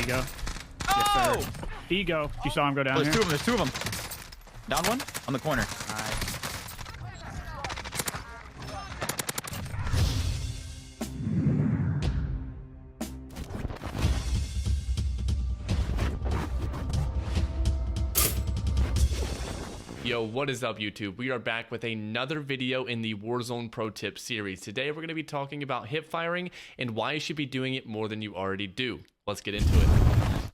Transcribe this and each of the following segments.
Ego. Oh! Yes, sir. Ego. You saw him go down There's here? two of them. There's two of them. Down one on the corner. Nice. Yo, what is up YouTube? We are back with another video in the Warzone Pro Tips series. Today we're going to be talking about hip firing and why you should be doing it more than you already do. Let's get into it.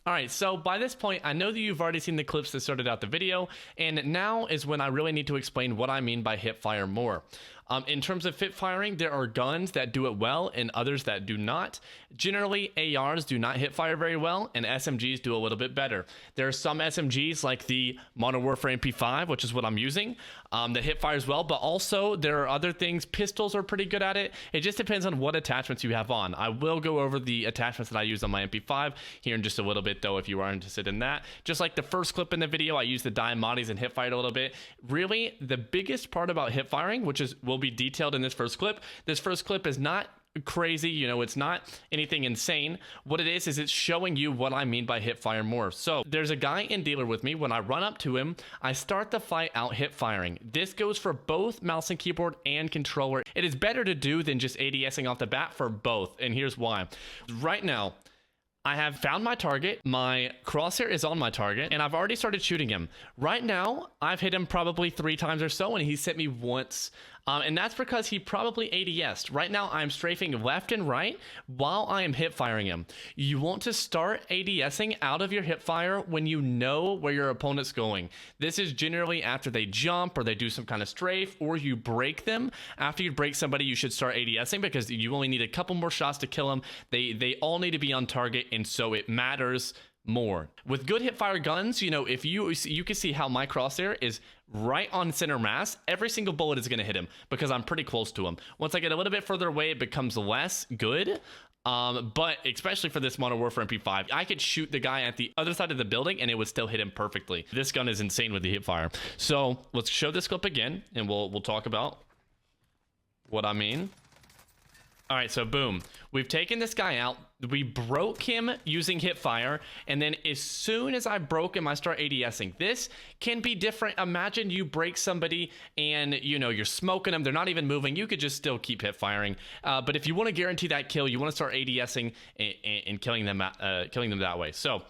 Alright, so by this point, I know that you've already seen the clips that started out the video, and now is when I really need to explain what I mean by hip fire more. In terms of hip firing, there are guns that do it well and others that do not. Generally, ARs do not hip fire very well, and SMGs do a little bit better. There are some SMGs like the Modern Warfare MP5, which is what I'm using, that hip fires well, but also there are other things. Pistols are pretty good at it. It just depends on what attachments you have on. I will go over the attachments that I use on my MP5 here in just a little bit, though, if you are interested in that. Just like the first clip in the video, I used the Diamondis and hip fired a little bit. Really, the biggest part about hip firing, which will be detailed in this first clip. This first clip is not crazy, you know, it's not anything insane. What it is it's showing you what I mean by hip fire more. So there's a guy in dealer with me. When I run up to him, I start the fight out hip firing. This goes for both mouse and keyboard and controller. It is better to do than just ADSing off the bat for both, and here's why. Right now, I have found my target, my crosshair is on my target, and I've already started shooting him. Right now, I've hit him probably 3 times or so, and he's hit me once. And that's because he probably ADS'd. Right now, I'm strafing left and right while I am hip firing him. You want to start ADSing out of your hip fire when you know where your opponent's going. This is generally after they jump or they do some kind of strafe or you break them. After you break somebody, you should start ADSing because you only need a couple more shots to kill them. They all need to be on target, and so it matters more. With good hipfire guns, you know, if you can see how my crosshair is right on center mass, every single bullet is going to hit him because I'm pretty close to him. Once I get a little bit further away, it becomes less good. But especially for this Modern Warfare MP5, I could shoot the guy at the other side of the building and it would still hit him perfectly. This gun is insane with the hipfire. So let's show this clip again and we'll talk about what I mean. All right, so boom, we've taken this guy out. We broke him using hipfire, and then as soon as I broke him, I start ADSing. This can be different. Imagine you break somebody and, you know, you're smoking them. They're not even moving. You could just still keep hipfiring. But if you want to guarantee that kill, you want to start ADSing and killing them that way. So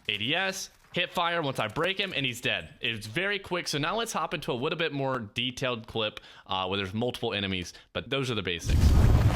ADS, hipfire once I break him, and he's dead. It's very quick. So now let's hop into a little bit more detailed clip where there's multiple enemies, but those are the basics.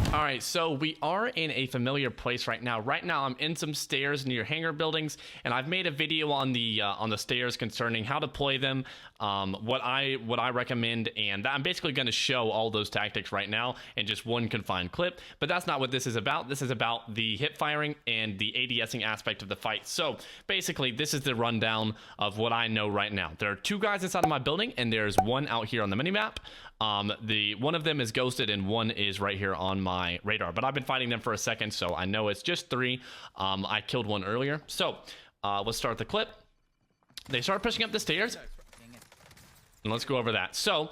All right, so we are in a familiar place right now. Right now, I'm in some stairs near hangar buildings, and I've made a video on the stairs concerning how to play them, what I recommend, and I'm basically going to show all those tactics right now in just one confined clip. But that's not what this is about. This is about the hip firing and the ADSing aspect of the fight. So basically, this is the rundown of what I know right now. There are 2 guys inside of my building, and there's one out here on the minimap. One of them is ghosted and one is right here on my radar, but I've been fighting them for a second, so I know it's just 3. I killed one earlier. So let's start the clip. They start pushing up the stairs, and let's go over that. So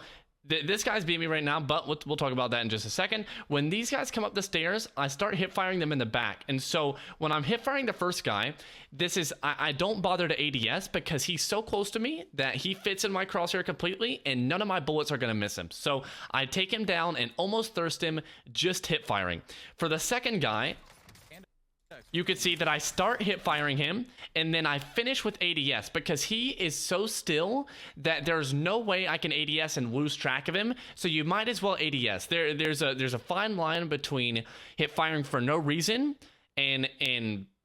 this guy's beat me right now, but we'll talk about that in just a second. When these guys come up the stairs, I start hip firing them in the back. And so when I'm hip firing the first guy, I don't bother to ADS because he's so close to me that he fits in my crosshair completely and none of my bullets are going to miss him. So I take him down and almost thirst him just hip firing. For the second guy, you can see that I start hip firing him and then I finish with ADS because he is so still that there's no way I can ADS and lose track of him. So you might as well ADS. There's a fine line between hip firing for no reason and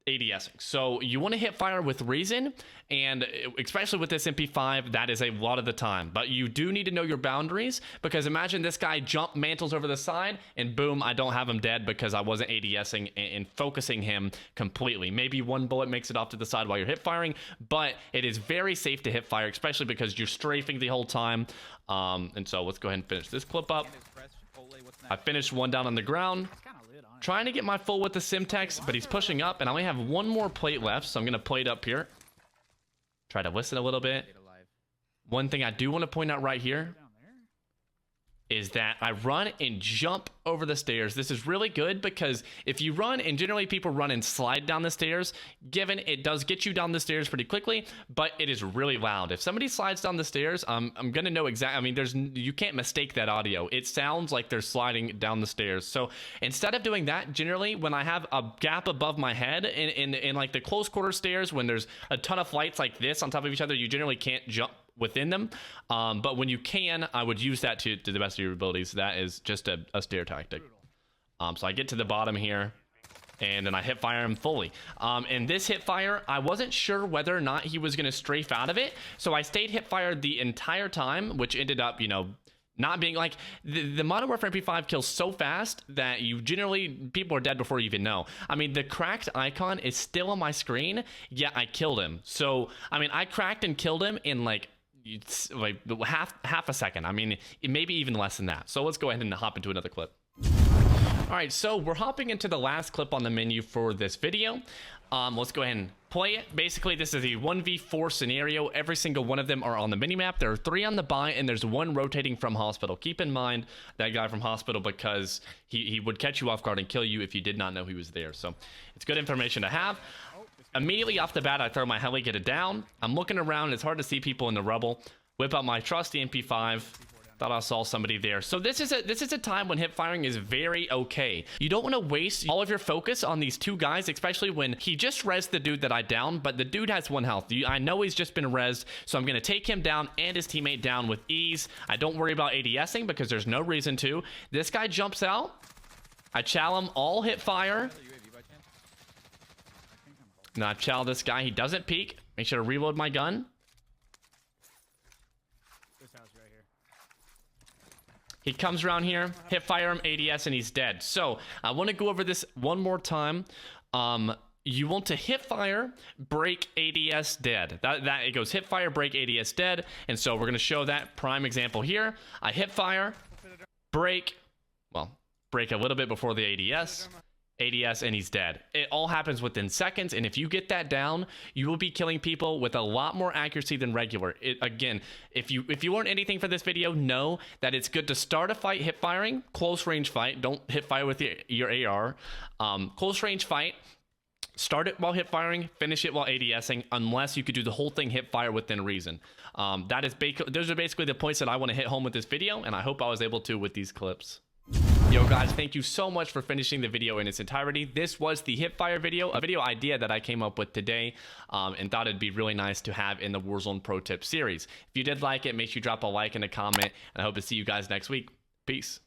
ADSing. So you want to hip fire with reason, and especially with this MP5, that is a lot of the time. But you do need to know your boundaries because imagine this guy mantles over the side and boom, I don't have him dead because I wasn't ADSing and focusing him completely. Maybe one bullet makes it off to the side while you're hip firing, but it is very safe to hip fire, especially because you're strafing the whole time. And so let's go ahead and finish this clip up. I finished one down on the ground. Trying to get my full with the Simtex, but he's pushing up, and I only have one more plate left, so I'm going to plate up here. Try to listen a little bit. One thing I do want to point out right here is that I run and jump over the stairs. This is really good because if you run, and generally people run and slide down the stairs, given it does get you down the stairs pretty quickly, but it is really loud. If somebody slides down the stairs, I'm gonna know exactly. I mean, you can't mistake that audio. It sounds like they're sliding down the stairs. So instead of doing that, generally when I have a gap above my head in like the close quarter stairs, when there's a ton of flights like this on top of each other, you generally can't jump within them, but when you can, I would use that to the best of your abilities. That is just a stair tactic. So I get to the bottom here, and then I hip fire him fully. And this hip fire, I wasn't sure whether or not he was going to strafe out of it, so I stayed hip fired the entire time, which ended up, you know, not being like the Modern Warfare MP5 kills so fast that people are dead before you even know. I mean, the cracked icon is still on my screen, yet I killed him. So I mean, I cracked and killed him in like half a second. I mean, maybe even less than that. So let's go ahead and hop into another clip. All right, so we're hopping into the last clip on the menu for this video. Let's go ahead and play it. Basically, this is a 1v4 scenario. Every single one of them are on the minimap. There are 3 on the buy, and there's 1 rotating from hospital. Keep in mind that guy from hospital, because he would catch you off guard and kill you if you did not know he was there. So it's good information to have. Immediately off the bat, I throw my heli, get it down. I'm looking around. It's hard to see people in the rubble. Whip out my trusty MP5. Thought I saw somebody there. So this is a time when hip firing is very okay. You don't want to waste all of your focus on these 2 guys, especially when he just rezzed the dude that I downed, but the dude has 1 health. I know he's just been rezzed, so I'm going to take him down and his teammate down with ease. I don't worry about ADSing because there's no reason to. This guy jumps out. I chow him all hip fire. Now I chow this guy. He doesn't peek. Make sure to reload my gun. He comes around here, hip fire him, ADS, and he's dead. So I want to go over this one more time. You want to hip fire, break, ADS, dead. That it goes hip fire, break, ADS, dead. And so we're going to show that prime example here. I hip fire, break, well, break a little bit before the ADS, and he's dead. It all happens within seconds, and if you get that down, you will be killing people with a lot more accuracy than regular. Again, if you learned anything for this video, know that it's good to start a fight hip firing, close range fight. Don't hip fire with your AR. Close range fight. Start it while hip firing, finish it while ADSing, unless you could do the whole thing hip fire within reason. Those are basically the points that I want to hit home with this video, and I hope I was able to with these clips. Yo guys, thank you so much for finishing the video in its entirety. This was the hipfire video, a video idea that I came up with today, and thought it'd be really nice to have in the Warzone Pro Tip series. If you did like it, make sure you drop a like and a comment, and I hope to see you guys next week. Peace.